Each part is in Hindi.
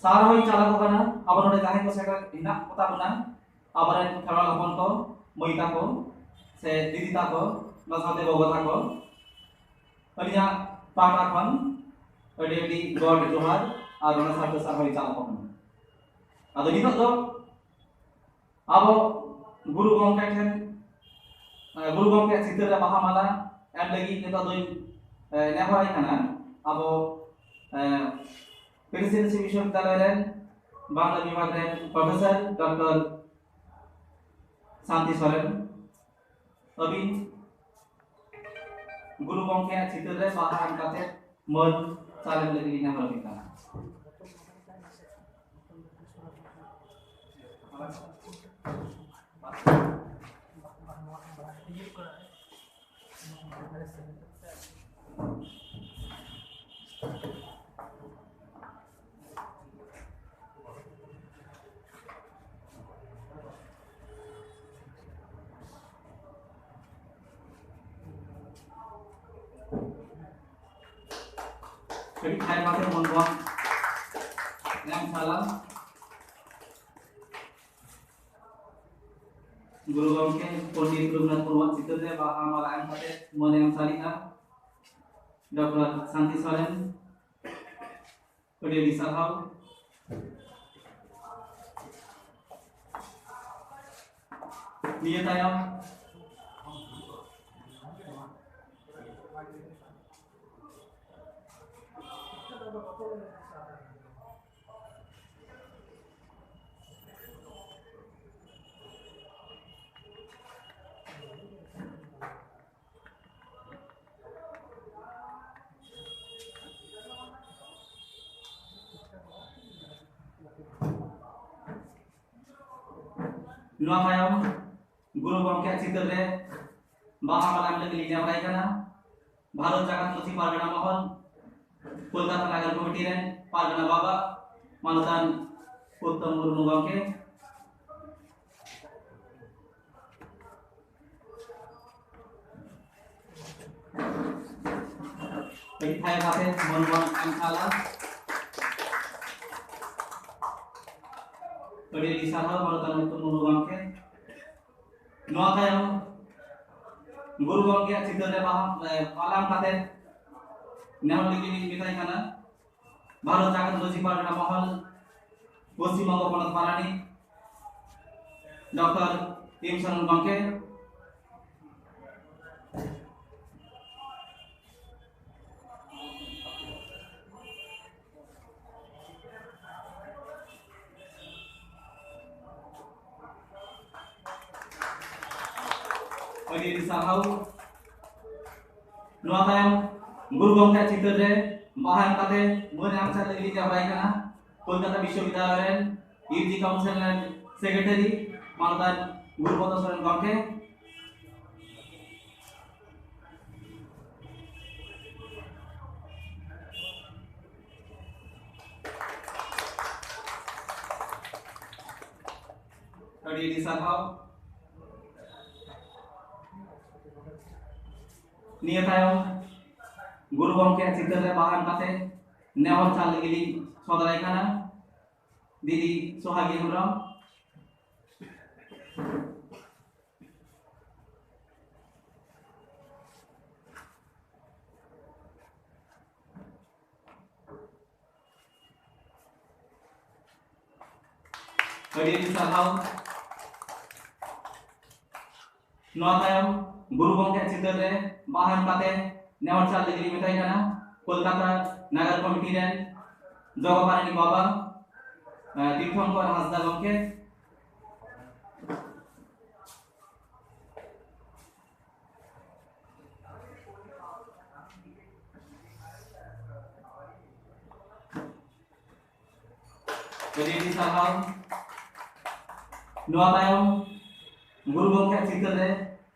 सारा होई चला को कना अब नोडे जाहे को सेटा हिना कोता बना आबरे खेवाल हपन को मईता को से दीदी ताको नसाते गोगो ताको अलिया पाटा खन अडी गॉड जोहार और ना साथ साथ होई चला को आदो नितो दो अब गुरु गंगा ठेन गुरु गंगा चित्र बाहा माला एम लगी नितो दो नेहराई कना अब प्रेसिडेंसी विश्वविद्यालय रेन बांग्ला विभाग रेन प्रोफेसर डॉक्टर शांति सोरेन अभी गुरु गंगा चित्र रे बाहा एम काते मन चाले लगी नेहराई कना Jadi saya pakai membuat yang salah Guru Gangke Pondit Raghunath Purwacitra baha mala yang pakai mon yang salina Dr. Santi Soren Pede disahau dia tayang Nua tayong Guru Gangke चित्र रे बाहा माला लगी लिया बराई कना भारत जागत मसी पारगना महल कोलकाता नगर कमिटी रे पारगना बाबा मानतान उत्तम मुर्मू गंके बई थाय बाते मनवन अंकाला Pede disahau manutan utun Guru Gangke Nua tayong Guru Gangke चित्र रे बाहा alam kate नेहर लगी मिताई कना भारत जागत मसी पारगना महल पश्चिम बंग पनत पारानी डॉक्टर एम शरण गंके Pede disahau Nua tayong Guru Gangke चित्र रे बाहा एम काते मन एम सा लगी लिया बराई कना कोलकाता विश्वविद्यालय रेन यूजी काउंसिल रेन सेक्रेटरी मानतान गुरुपद सोरेन गंके Pede disahau निया tayong Guru Gangke चित्र रे बाहा एम काते नेहर सा लगी ली सदराई कना दीदी Sohagi Hembrom Pede disahau Nua tayong Guru Gangke चित्र रे बाहा एम काते नेहर सा लगी ली मिताई कना कोलकाता नगर कमिटी रेन जगपारानी बाबा तीर्थंकर Hansda गंके Pede disahau Nua tayong Guru Gangke चित्र रे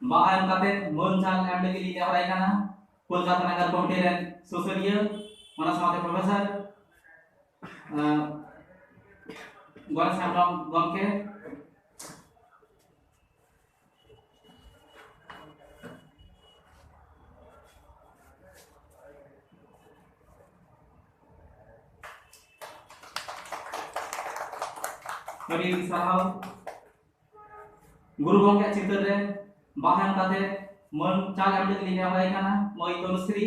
बाहा एम काते मन चाल एम लगी लिया बराई कना कोलकाता नगर कमिटी रेन सोशलिय mana साथे प्रोफेसर गणेश हेम्ब्रम गंके ᱟᱹᱰᱤ ᱥᱟᱨᱦᱟᱣ ᱜᱩᱨᱩ ᱜᱚᱢᱠᱮ ᱪᱤᱛᱟᱹᱨ ᱨᱮ ᱵᱟᱦᱟᱱ ᱠᱟᱛᱮ ᱢᱟᱹᱱ ᱪᱟᱞ ᱮᱢ ᱞᱟᱹᱜᱤᱫ ᱞᱤᱧ ᱱᱮᱦᱚᱨᱟᱭ ᱠᱟᱱᱟ ᱢᱟᱹᱭ ᱛᱚᱱᱩᱥᱨᱤ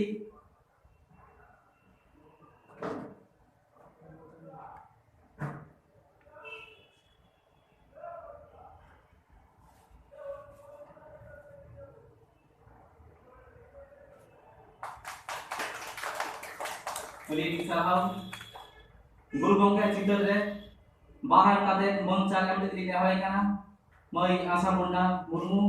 ᱟᱹᱰᱤ ᱥᱟᱨᱦᱟᱣ ᱜᱩᱨᱩ ᱜᱚᱢᱠᱮ ᱪᱤᱛᱟᱹᱨ ᱨᱮ ᱵᱟᱦᱟᱱ ᱠᱟᱛᱮ ᱢᱟᱹᱱ ᱪᱟᱞ ᱮᱢ ᱞᱟᱹᱜᱤᱫ ᱞᱤᱧ ᱱᱮᱦᱚᱨᱟᱭ ᱠᱟᱱᱟ ᱢᱟᱹᱭ ᱟᱥᱟ ᱯᱩᱨᱱᱟ ᱢᱩᱨᱢᱩ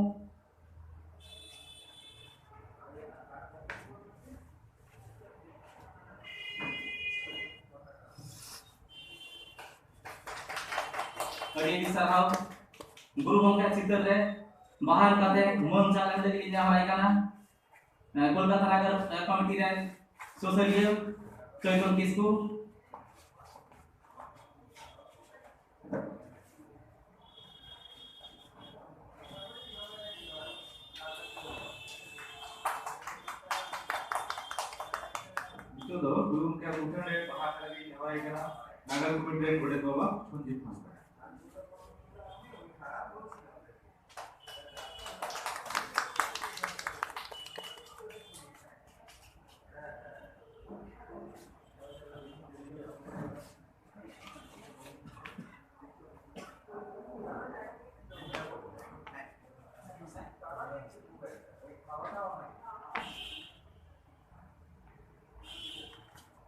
ᱟᱹᱰᱤ ᱥᱟᱨᱦᱟᱣ ᱜᱩᱨᱩ ᱜᱚᱢᱠᱮ ᱪᱤᱛᱟᱹᱨ ᱨᱮ ᱵᱟᱦᱟᱱ ᱠᱟᱛᱮ ᱢᱟᱹᱱ ᱪᱟᱞ ᱮᱢ ᱞᱟᱹᱜᱤᱫ ᱞᱤᱧ ᱱᱮᱦᱚᱨᱟᱭ ᱠᱟᱱᱟ कोलकाता नगर कमिटी रे सोशलिया चैतन Kisku itu do guru ke bukan re bahas lagi hawai kana nagar kamiटी रे गोडे बाबा संदीप हांसदा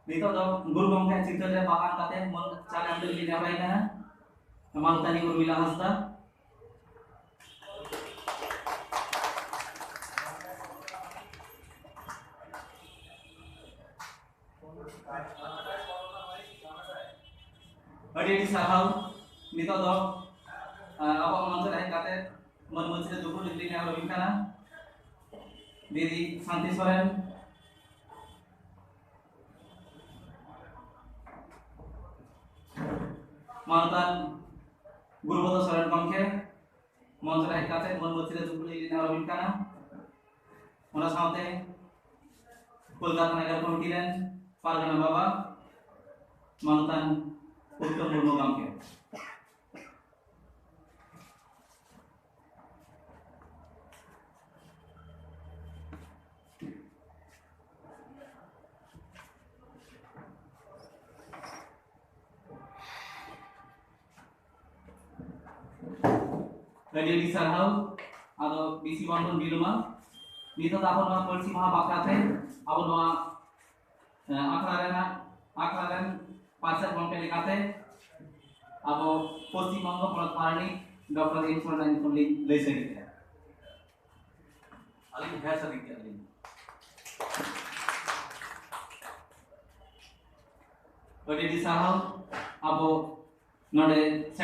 नितो दो गुरु गमके चित्र रे बाहर काते मन चाल एम लगी नेहराय kana मानतानी उर्मिला हांसदा अड़ी साहाव नितो दो अब मंच रे काते मन मंच रे दुपुर लगी नेहराय kana दीदी शांति सोरेन मानतान गुरुपद सोरेन गमके मंच रे काते मन मंच रे दुपुर लगी नेहराय kana ओना साथे कोलकाता नगर कमिटी रे पारगना बाबा मानतान उत्तम Murmu गमके Jadi sarhau atau bisi bangun di rumah itu tahun nama polisi maha bakate abu nama akraran pasar kompeni kate abu polisi mangga pelat parani dokter insul dan pembeli lesen kita alim biasa dikit alim jadi sarhau abu nade